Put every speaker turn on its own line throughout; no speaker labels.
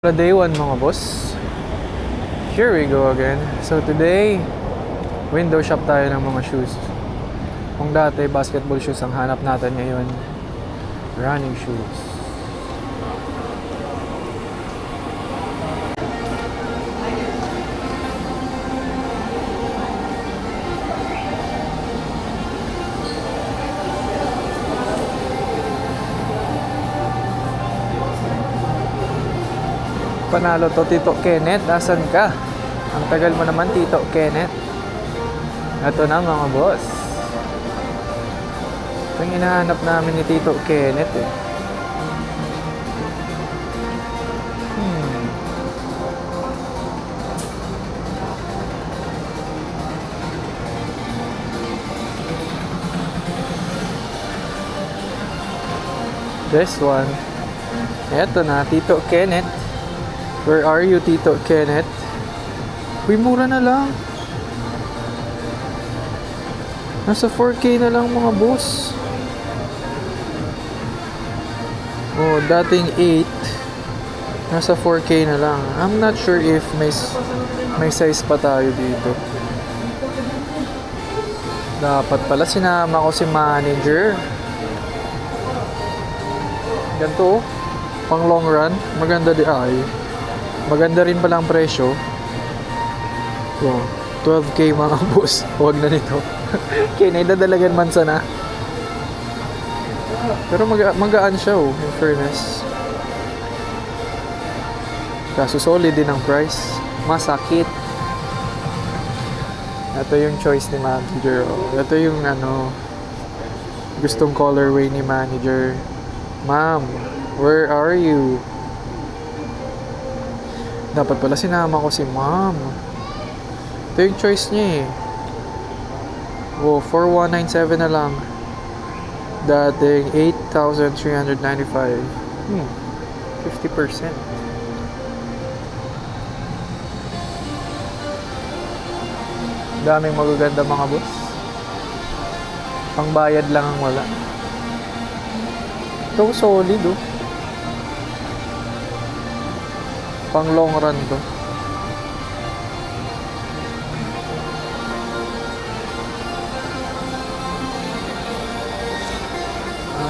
Day 1 mga boss. Here we go again. So today, window shop tayo ng mga shoes. Kung dati basketball shoes ang hanap natin, ngayon running shoes. Panalo to, Tito Kenneth. Asan ka? Ang tagal mo naman, Tito Kenneth. Ito na mga boss. Ito yung hinahanap namin ni Tito Kenneth eh. This one. Ito na, Tito Kenneth. Where are you, Tito Kenneth? Uy, mura na lang. Nasa 4K na lang mga boss. Oh, dating 8. Nasa 4K na lang. I'm not sure if may size pa tayo dito. Dapat pala sinama ko si manager. Ganito oh. Pang long run. Maganda di ay. Maganda rin palang presyo. Oh, 12K mga boss. Huwag na nito. Kinaidadalagan man sana. Pero magaan siya oh, in fairness. Kaso solid din ang price. Masakit. Ito yung choice ni manager. Oh. Ito yung gustong colorway ni manager. Ma'am, where are you? Dapat pala sinama ko si ma'am. Ito yung choice niya eh. Oh, 4,197 na lang. Dating 8,395. 50%. Daming magaganda mga boss. Pangbayad lang ang wala. Ito solid oh. Pang long run to.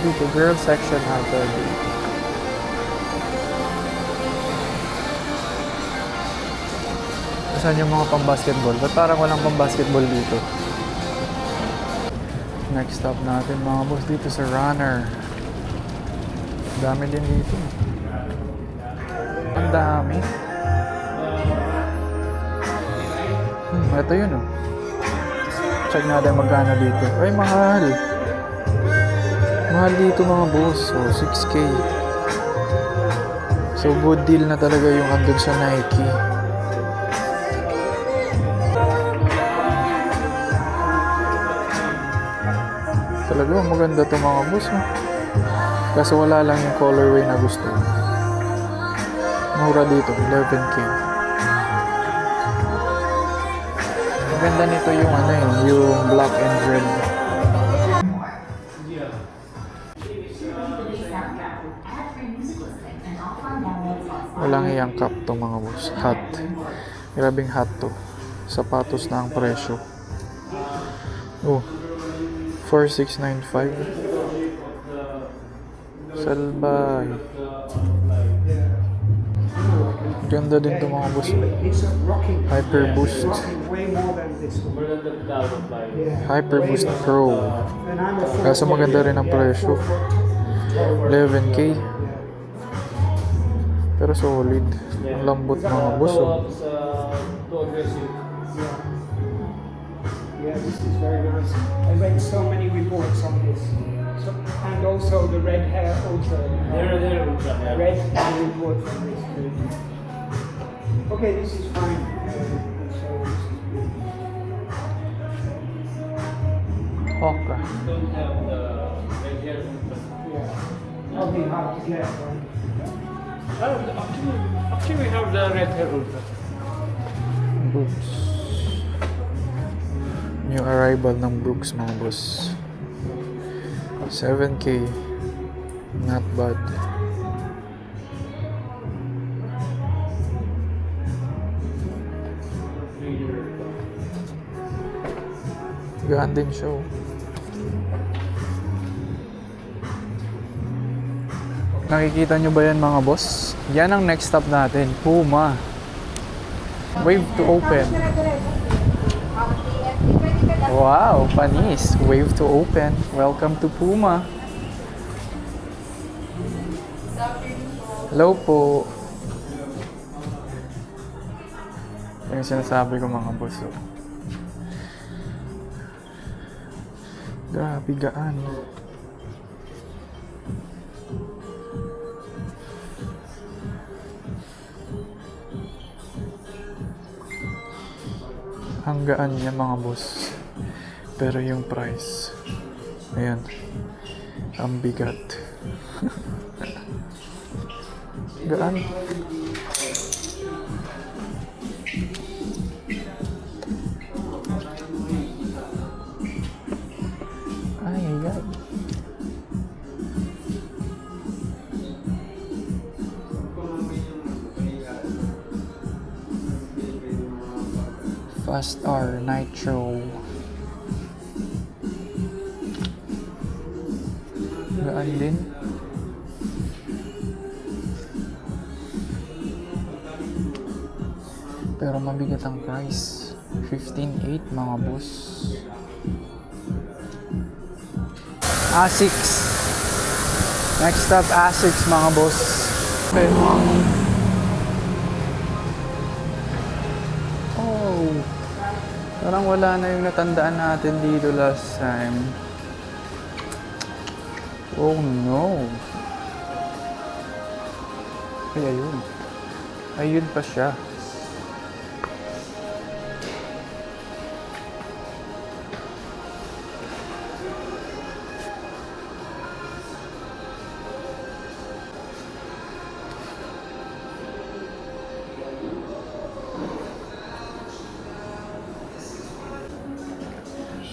Dito girl section natin. Saan yung mga pang basketball? Ba't parang walang pang basketball dito? Next stop natin mga boss dito sa runner. Dami din dito. Ang dami. Ito yun oh. Check natin magkano dito. Ay, mahal. Mahal dito mga boss. So, 6K. So, good deal na talaga yung andun sa Nike. Talaga, maganda to mga boss. Oh. Kaso wala lang yung colorway na gusto. Mura dito, 11K. Maganda nito yung yung black and red. Walang iyang cup to mga boss. Hot. Grabing hot to. Sapatos na ang presyo. Oh, 4,695. Salbay. Ganda din to mga boss. Hyper Boost. Hyper Boost Pro. Kaso maganda rin ang presyo. 11K. Pero solid. Ang lambot mga boss. Oh.
Yeah, this is very nice. I read so many reports on this. So, and also the red hair also. Red hair report on this too. Okay, this is fine. So this is good.
Okay.
Don't have the red hair.
Yeah. That'll be hard to get, right?
Actually, we have the red hair ultra.
Brooks. New arrival ng Brooks mga boss. 7K. Not bad. Gaan din siya. Oh. Nakikita nyo ba yan mga boss? Yan ang next stop natin, Puma. Wave to open. Wow, panis. Wave to open. Welcome to Puma. Hello po. Yung sinasabi ko mga boss. Oh. Grabe gaan. Ang gaan niya mga boss. Pero yung price, ayan, ang bigat. Gaan. Ay, ay, ay. Fast R Nitro. Gaan din. Pero mabigat ang price. 15.8 mga boss. Asics. Next up, Asics mga boss. Okay. Oh. Parang wala na yung natandaan natin dito last time. Oh no. Ay, ayun. Ayun pa siya.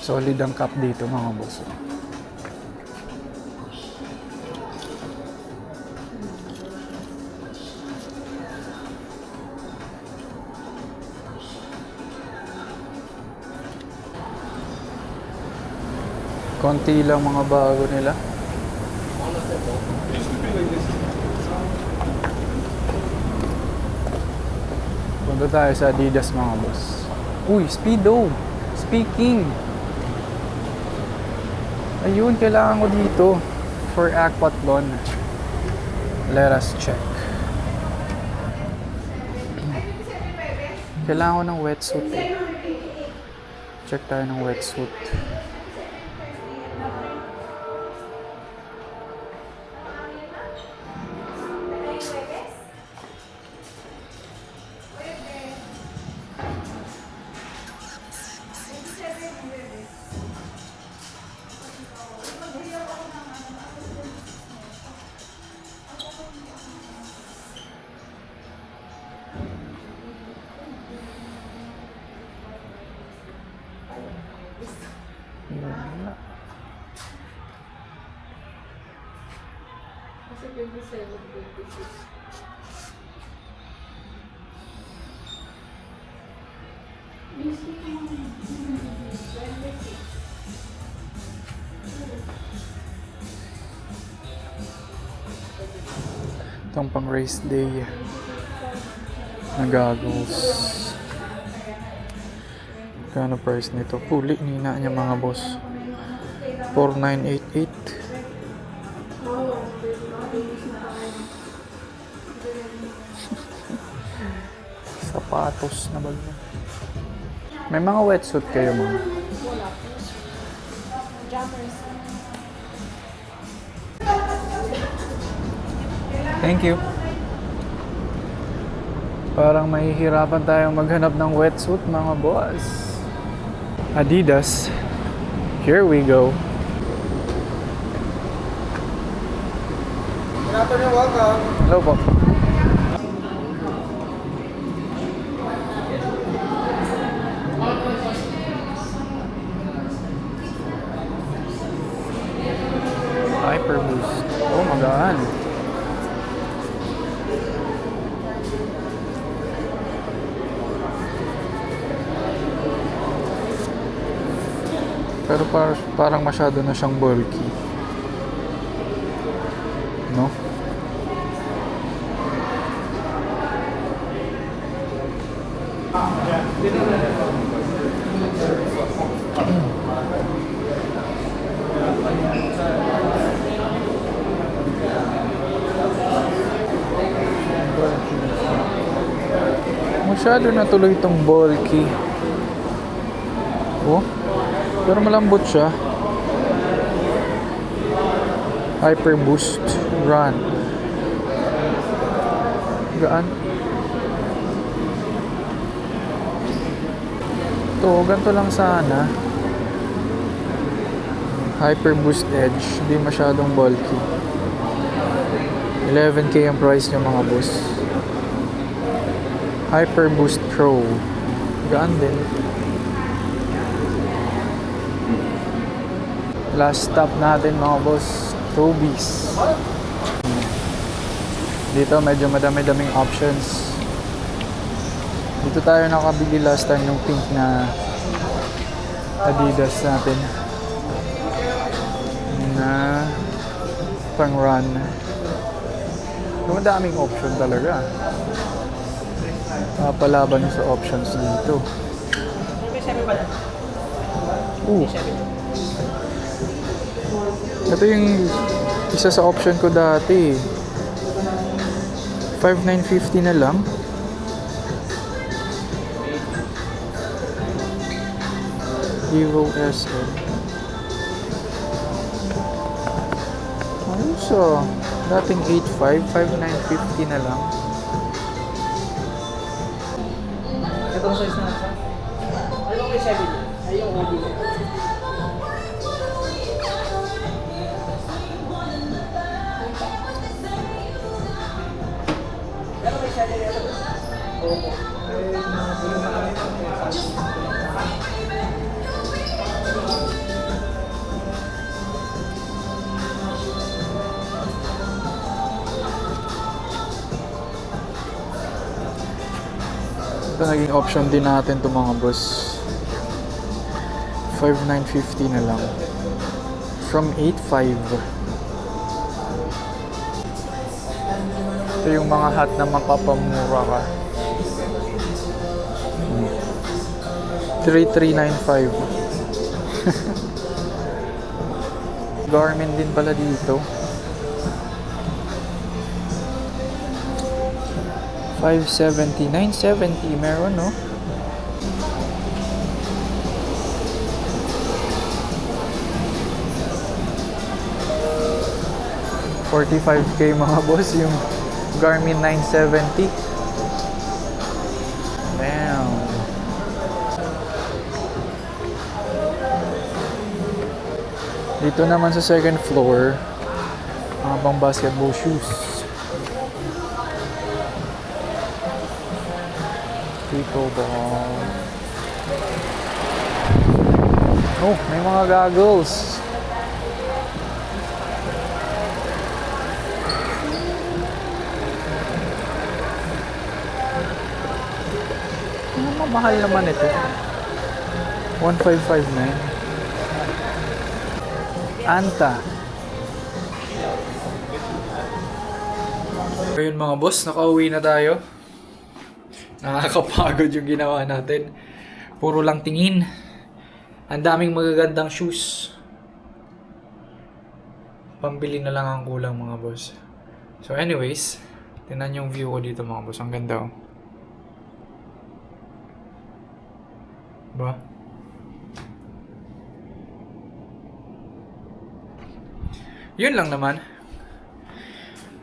Solid ang cup dito mga boss. Konti lang mga bago nila. Punta tayo sa Adidas mga boss. Uy, Speedo! Speaking! Ayun, kailangan ko dito for aquathlon. Let us check. Kailangan ko ng wetsuit eh. Check tayo ng wetsuit. Wala.
Kasi 27, 26.
Itong pang race day na goggles. Kano price nito? Puli nina niya mga boss. 4,988. Sapatos na ba yun? May mga wetsuit kayo mga?
Wala po. Jumpers.
Thank you. Parang mahihirapan tayong maghanap ng wetsuit mga boss. Adidas. Here we go.
Good afternoon, welcome.
Hello po. Hyper Boost. Oh, magaan. Pero parang masyado na siyang bulky. No? Masyado na tuloy itong bulky. Oh, pero malambot siya. Hyper Boost Run. Gaan. Ito, ganito lang sana. Hyper Boost Edge. Hindi masyadong bulky. 11K ang price niya mga boss. Hyper Boost Pro. Gaan din. Last stop natin mga boss, Toby's. Dito medyo madami-daming options. Dito tayo nakabili last time ng pink na Adidas natin. Na pang run. Madaming option talaga. Palaban sa options dito. Ito yung isa sa option ko dati. 5,950 na lang. Evo SL. Ayos ah. Dating 8,500, 5,950 na lang.
Itong size na ito. Ano may 7? Ay yung OD. Pero may 7 ito. Oo.
Ito naging option din natin to mga boss. 5,950 na lang. From 8,500. Ito yung mga hat na mapapamura ka. 3,395. Garmin din pala dito. 570, 970 meron no? $45K mga boss yung Garmin 970. Damn. Dito naman sa second floor, mga pang basketball shoes. Pickleball. Oh, may mga goggles. Ano mamahal naman ito? 1,559. Anta. Ayun mga boss, nakauwi na tayo. Nakakapagod yung ginawa natin. Puro lang tingin. Ang daming magagandang shoes. Pambili na lang ang kulang mga boss. So anyways, tingnan yung view ko dito mga boss. Ang ganda oh. Diba? Yun lang naman.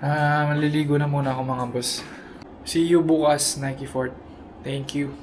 Maliligo na muna ako mga boss. See you bukas, Nike Fort. Thank you.